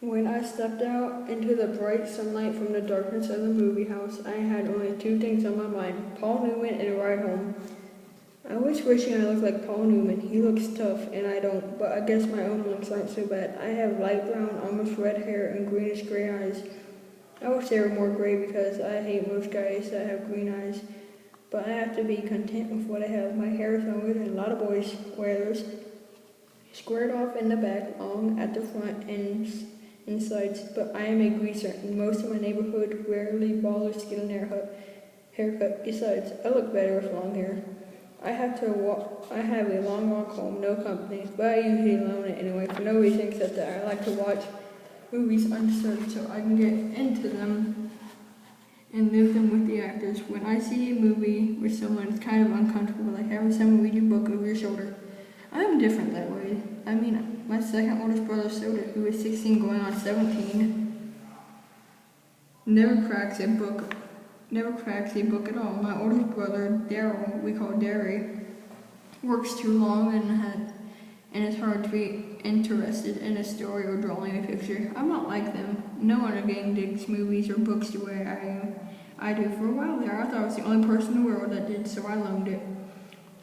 When I stepped out into the bright sunlight from the darkness of the movie house, I had only two things on my mind: Paul Newman and a ride home. I was wishing I looked like Paul Newman. He looks tough, and I don't, but I guess my own looks aren't so bad. I have light brown, almost red hair and greenish gray eyes. I wish they were more gray because I hate most guys that have green eyes. But I have to be content with what I have. My hair is longer than a lot of boys wear theirs. Squared off in the back, long at the front and sides, but I am a greaser, and most of my neighborhood rarely bothers to get a haircut. Besides, I look better with long hair. I have a long walk home, no company, but I usually loan it anyway for no reason except that I like to watch movies undisturbed so I can get into them and live them with the actors. When I see a movie with someone, it's kind of uncomfortable, like having someone read your book over your shoulder. I'm different that way. I mean, my second oldest brother, Soda, who is 16 going on 17, never cracks a book at all. My oldest brother, Daryl, we call Derry, works too long and it's hard to be interested in a story or drawing a picture. I'm not like them. No one again digs movies or books the way I do. For a while there, I thought I was the only person in the world that did, so I loaned it.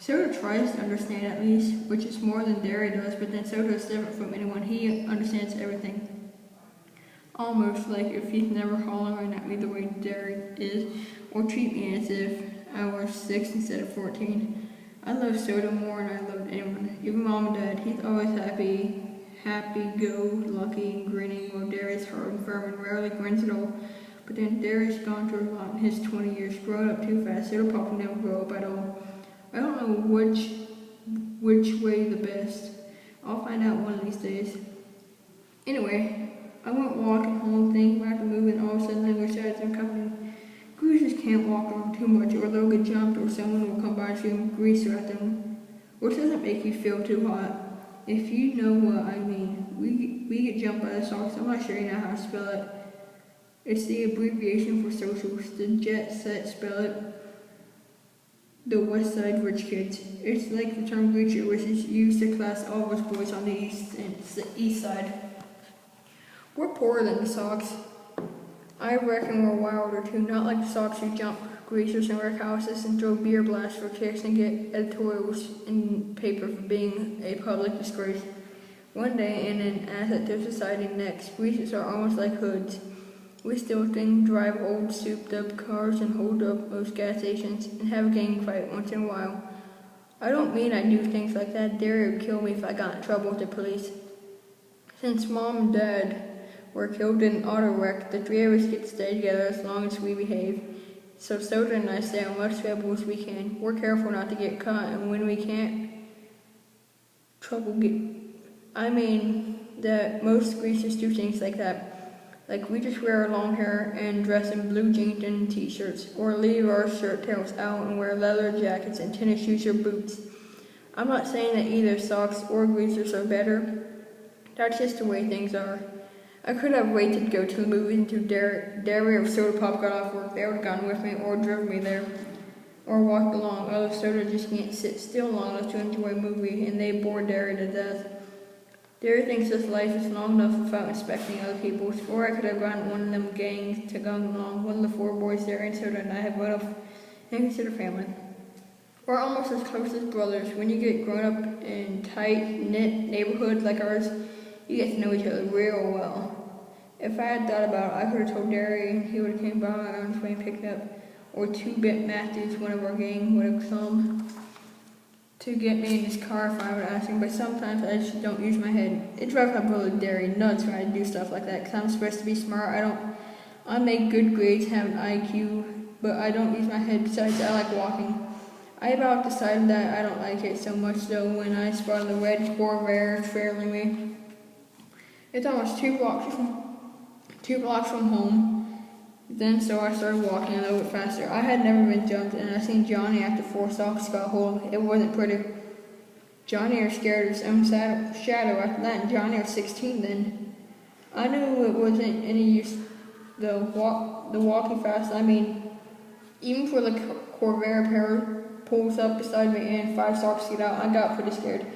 Soda tries to understand at least, which is more than Derry does, but then Soda is different from anyone. He understands everything. Almost like if he's never hollering at me the way Derry is, or treat me as if I was 6 instead of 14. I love Soda more than I loved anyone, even Mom and Dad. He's always happy-go-lucky and grinning, while Derry's hard and firm and rarely grins at all. But then Derry's gone through a lot in his 20 years, grown up too fast. Soda Pop will never grow up at all. I don't know which way the best. I'll find out one of these days. Anyway, I went walking home thinking about the movie, and all of a sudden I wish I had some company. Greasers can't walk around too much or they'll get jumped or someone will come by and shoot greaser at them, which doesn't make you feel too hot. If you know what I mean. We get jumped by the Sox. I'm not sure you know how to spell it. It's the abbreviation for socials. The Jet Set spell it. The West Side Rich Kids. It's like the term greaser, which is used to class all of us boys on the east side. We're poorer than the Sox. I reckon we're wilder too, not like the Sox who jump greasers and wreck houses and throw beer blasts for kicks and get editorials in paper for being a public disgrace. One day, in an asset to society next, greasers are almost like hoods. We steal things, drive old souped-up cars, and hold up most gas stations, and have a gang fight once in a while. I don't mean I do things like that. Derry would kill me if I got in trouble with the police. Since Mom and Dad were killed in an auto wreck, the three of us get to stay together as long as we behave. So Soda and I stay on much trouble as we can. We're careful not to get caught, and when we can't, that most greasers do things like that. Like we just wear our long hair and dress in blue jeans and t-shirts, or leave our shirt tails out and wear leather jackets and tennis shoes or boots. I'm not saying that either Sox or greasers are better. That's just the way things are. I could have waited to go to the movies until Derry or Soda Pop got off work. They would have gone with me or driven me there, or walked along. Although Soda just can't sit still long enough to enjoy a movie, and they bore Derry to death. Derry thinks his life is long enough without inspecting other people's, or I could have gotten one of them gangs to go along. One of the four boys, Derry and Soda and I, have grown up and consider family. We're almost as close as brothers. When you get grown up in tight-knit neighborhoods like ours, you get to know each other real well. If I had thought about it, I could have told Derry and he would have came by on his way and picked up. Or 2-Bit Matthews, one of our gang, would have come to get me in his car if I would ask him, but sometimes I just don't use my head. It drives my brother Derry nuts when I do stuff like that, because I'm supposed to be smart. I make good grades, have an IQ, but I don't use my head. Besides, I like walking. I about decided that I don't like it so much though when I spotted the red Corvair trailing me. It's almost 2 blocks from home. Then so I started walking a little bit faster. I had never been jumped, and I seen Johnny after 4 Sox got hold. It wasn't pretty. Johnny was scared of his own shadow after that, and Johnny was 16 then. I knew it wasn't any use the walking fast. I mean, even for the Corvair pair pulls up beside me and 5 Sox get out, I got pretty scared.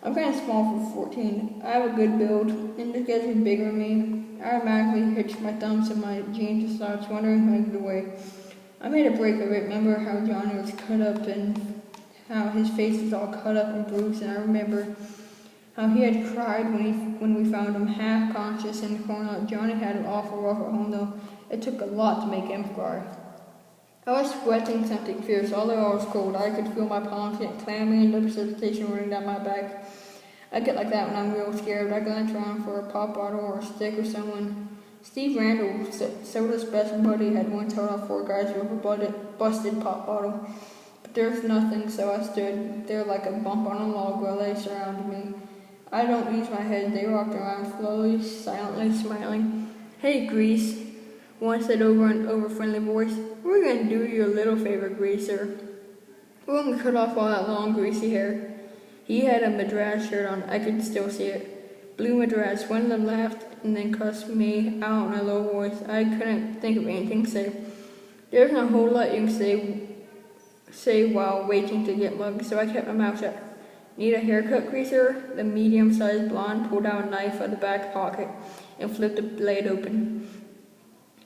I'm kind of small for 14. I have a good build, and this guy's bigger than me. I automatically hitched my thumbs in my jeans and starts wondering how to get away. I made a break of it. Remember how Johnny was cut up and how his face was all cut up and bruised, and I remember how he had cried when we found him half conscious in the corner. Johnny had it awful rough at home though. It took a lot to make him cry. I was sweating something fierce, although I was cold. I could feel my palms get clammy and the precipitation running down my back. I get like that when I'm real scared. I glance around for a pop bottle or a stick or someone. Steve Randall, Soda's best buddy, had once held off 4 guys with a busted pop bottle. But there was nothing, so I stood there like a bump on a log while they surrounded me. I don't use my head. They walked around slowly, silently, smiling. "Hey, Grease," one said over an over-friendly voice. "We're going to do you a little favor, Greaser. We're going to cut off all that long, greasy hair." He had a Madras shirt on. I could still see it. Blue Madras. One of them laughed and then cussed me out in a low voice. I couldn't think of anything to say. There's not a whole lot you can say while waiting to get mugged, so I kept my mouth shut. "Need a haircut, Greaser?" The medium-sized blonde pulled out a knife out of the back pocket and flipped the blade open.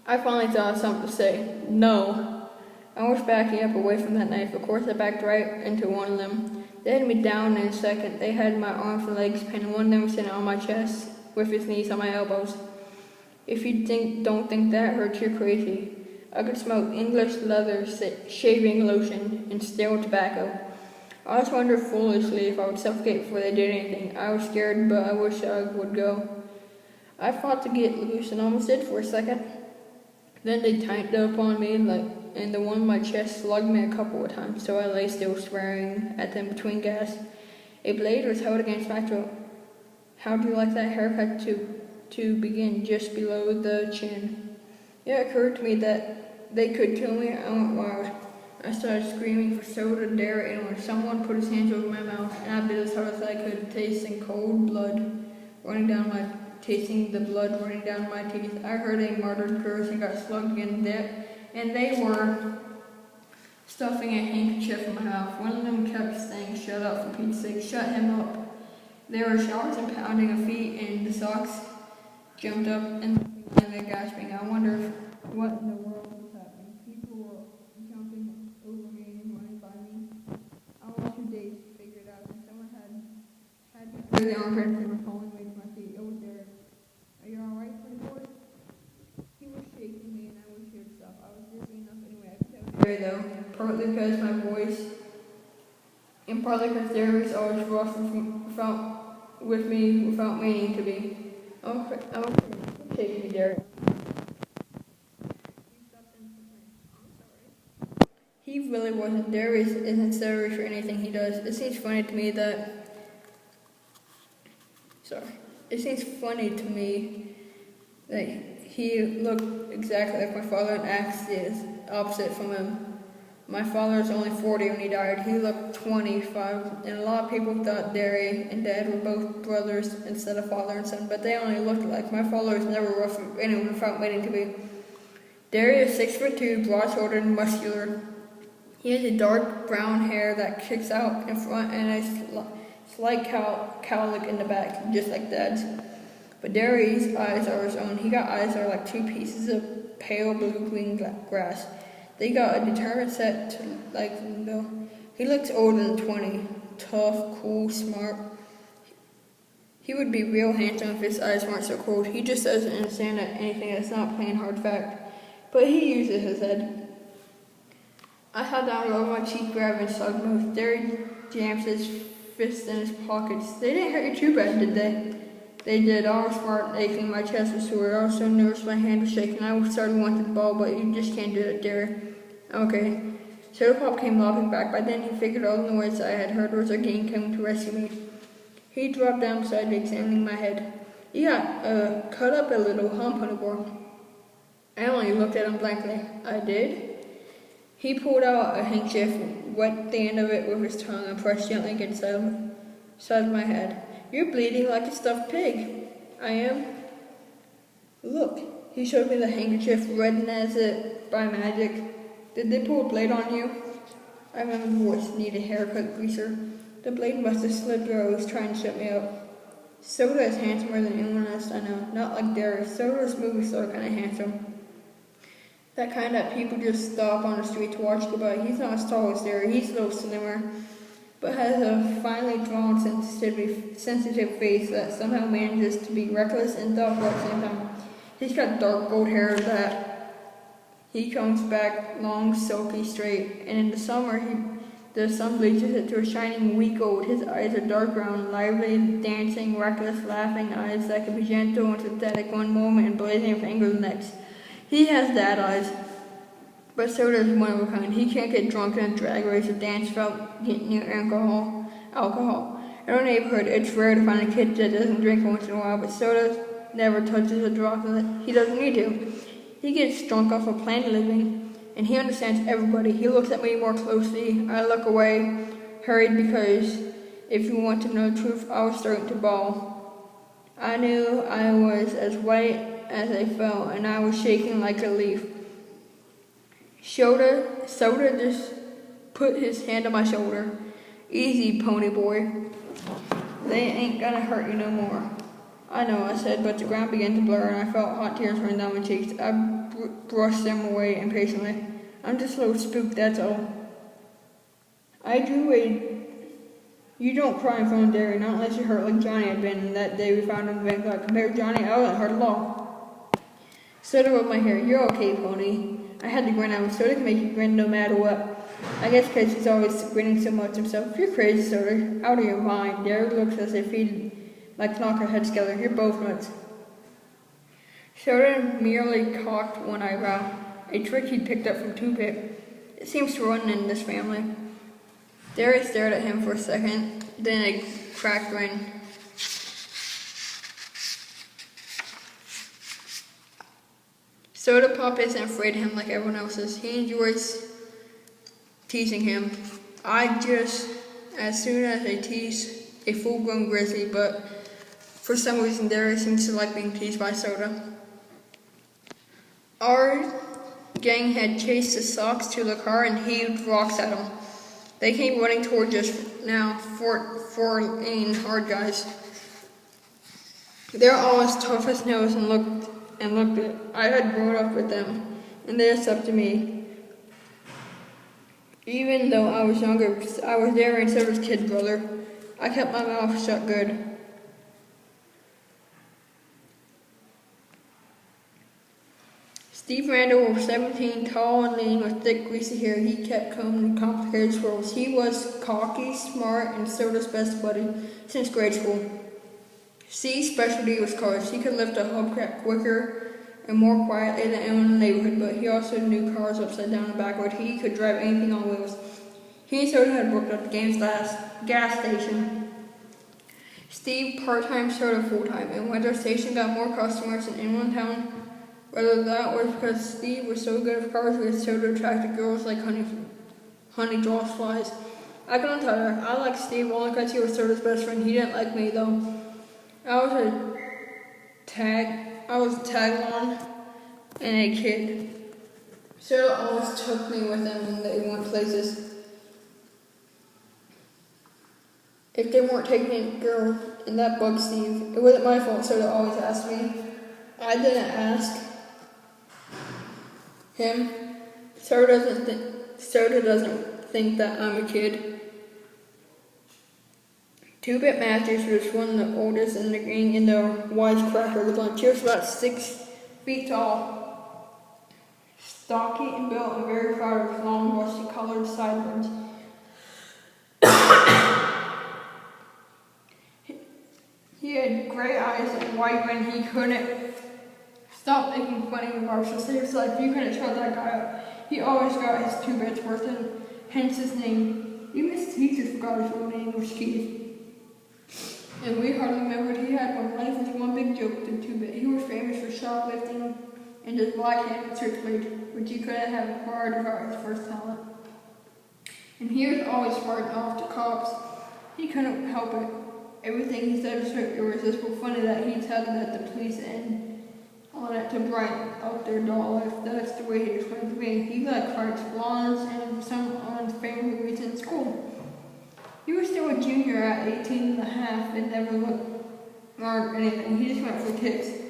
I finally thought of something to say. "No." I was backing up away from that knife. Of course, I backed right into one of them. They had me down in a second. They had my arms and legs pinned, and one of them was sitting on my chest with his knees on my elbows. If you don't think that hurts, you're crazy. I could smell English leather, shaving lotion, and stale tobacco. I was wondering foolishly if I would suffocate before they did anything. I was scared, but I wish I would go. I fought to get loose and almost did for a second. Then they tightened up on me, and the one in my chest slugged me a couple of times, so I lay still, swearing at them between gasps. A blade was held against my throat. "How'd you like that haircut to begin just below the chin?" It occurred to me that they could kill me. I went wild. I started screaming for Soda, Derek, and when someone put his hands over my mouth, and I bit as hard as I could, tasting the blood running down my teeth. I heard a muttered curse and got slugged again, and they were stuffing a handkerchief in my mouth. One of them kept saying, "Shut up, for Pete's sake, shut him up." There were shouts and pounding of feet, and the socks jumped up and they're gasping. I wonder what in the world was happening. People were jumping over me and running by me. I was too dazed to figure it out, and someone had me through the armpits and were pulling me to my feet. It was Derek. "Are you alright, pretty boy?" He was shaking me, and I wish he would stop. I was dizzy enough anyway. I could tell Derek though, partly because my voice, and partly because Derek was always rough with me without meaning to be. I'm shaking me, Derek. He really wasn't. Derek isn't sorry for anything he does. It seems funny to me that he looked exactly like my father and acts the opposite from him. My father was only 40 when he died. He looked 25, and a lot of people thought Derry and Dad were both brothers instead of father and son, but they only looked alike. My father was never rough with anyone without waiting to be. Derry is 6'2", broad-shouldered and muscular. He has a dark brown hair that kicks out in front and a slight cowlick in the back, just like Dad's. But Derry's eyes are his own. He got eyes that are like 2 pieces of pale blue-green grass. They got a determined set to like though. He looks older than 20. Tough, cool, smart. He would be real handsome if his eyes weren't so cold. He just doesn't understand anything that's not plain hard fact. But he uses his head. I held down low my cheek, grabbing his slug nose. Derry jams his fists in his pockets. "They didn't hurt you too bad, did they?" "They did. I was smart and aching. My chest was sore. I was so nervous my hand was shaking. I started wanting the ball, but you just can't do it, Derry." "Okay." Soda Pop came lopping back. By then he figured all the noise I had heard was a gang coming to rescue me. He dropped down beside me, examining my head. "You got cut up a little, huh, Punibor?" I only looked at him blankly. "I did?" He pulled out a handkerchief, wet the end of it with his tongue, and pressed gently against the side of my head. "You're bleeding like a stuffed pig." "I am?" "Look." He showed me the handkerchief, reddened as it by magic. "Did they pull a blade on you?" I remember the voice. "Need a haircut, Greaser?" The blade must have slid through. It was trying to shut me up. Soda is handsomer than anyone else I know. Not like Darius. Soda is movie star kind of handsome. That kind that people just stop on the street to watch go by. He's not as tall as Darius. He's a little slimmer, but has a finely drawn, sensitive face that somehow manages to be reckless and thoughtful at the same time. He's got dark gold hair that he combs back long, silky, straight, and in the summer the sun bleaches it to a shining wheat gold. His eyes are dark brown, lively, dancing, reckless, laughing eyes that can be gentle and synthetic one moment and blazing with anger the next. He has dad eyes, but Soda is one of a kind. He can't get drunk in a drag race or dance without getting near alcohol. In our neighborhood, it's rare to find a kid that doesn't drink once in a while, but Soda never touches a drop of it. He doesn't need to. He gets drunk off of plain living, and he understands everybody. He looks at me more closely. I look away, hurried, because if you want to know the truth, I was starting to bawl. I knew I was as white as I felt, and I was shaking like a leaf. Soda just put his hand on my shoulder. Easy, pony boy. They ain't gonna hurt you no more. I know, I said, but the ground began to blur, and I felt hot tears running down my cheeks. I brushed them away impatiently. I'm just a little spooked, that's all. I drew a... You don't cry in front of Derry, not unless you're hurt like Johnny had been that day we found him in the bank lot. Compared to Johnny, I wasn't hurt at all. Soda rubbed my hair. You're okay, pony. I had to grin. Soda can make you grin no matter what. I guess because he's always grinning so much himself. You're crazy, Soda. Out of your mind. Derry looks as if he'd like to knock our heads together. You're both nuts. Soda merely cocked one eyebrow, a trick he'd picked up from Two-Bit. It seems to run in this family. Derry stared at him for a second, then a cracked grin. Soda Pop isn't afraid of him like everyone else is. He enjoys teasing him. As soon as I tease a full-grown grizzly, but for some reason Derry seems to like being teased by Soda. Our gang had chased the Sox to the car and heaved rocks at them. They came running toward us now, four hard guys. They're all as tough as nails and looked it. I had grown up with them, and they looked up to me. Even though I was younger, I was there and Soda's kid brother. I kept my mouth shut good. Steve Randall was 17, tall and lean with thick, greasy hair. He kept combing complicated swirls. He was cocky, smart, and Soda's best buddy since grade school. Steve's specialty was cars. He could lift a hubcap quicker and more quietly than anyone in the neighborhood, but he also knew cars upside down and backward. He could drive anything on wheels. He and Soda had worked at the game's last gas station. Steve part-time, Soda full-time, and when their station got more customers than anyone in town, whether that was because Steve was so good at cars or Soda attracted girls like honey draws flies. I couldn't tell her. I liked Steve only because he was Soda's best friend. He didn't like me though. I was a tag along and a kid. Soda always took me with them when they went places. If they weren't taking a girl, and that bugged Steve. It wasn't my fault, Soda always asked me. I didn't ask him. Soda doesn't think that I'm a kid. Two-Bit Masters was one of the oldest in the gang and the wisecracker of the bunch. He was about 6 feet tall, stocky and built and very proud of his long, rusty-colored sideburns. He had gray eyes and white when he couldn't stop making funny remarks to save his life. You couldn't shut that guy up. He always got his 2 bits worth, and hence his name. Even his teachers forgot his real name was Keith. And we hardly remembered he had one. Life was one big joke to 2-Bit. He was famous for shoplifting and his black-handed search blade, which he couldn't have acquired without his first talent. And he was always fighting off the cops. He couldn't help it. Everything he said was so irresistible funny that he tugged at the police and on it to brighten up their dull life. That's the way he explained to me. He liked fights, blondes, and some unfamiliar reason in school. He was still a junior at 18 and a half and never looked or anything. He just went for kicks.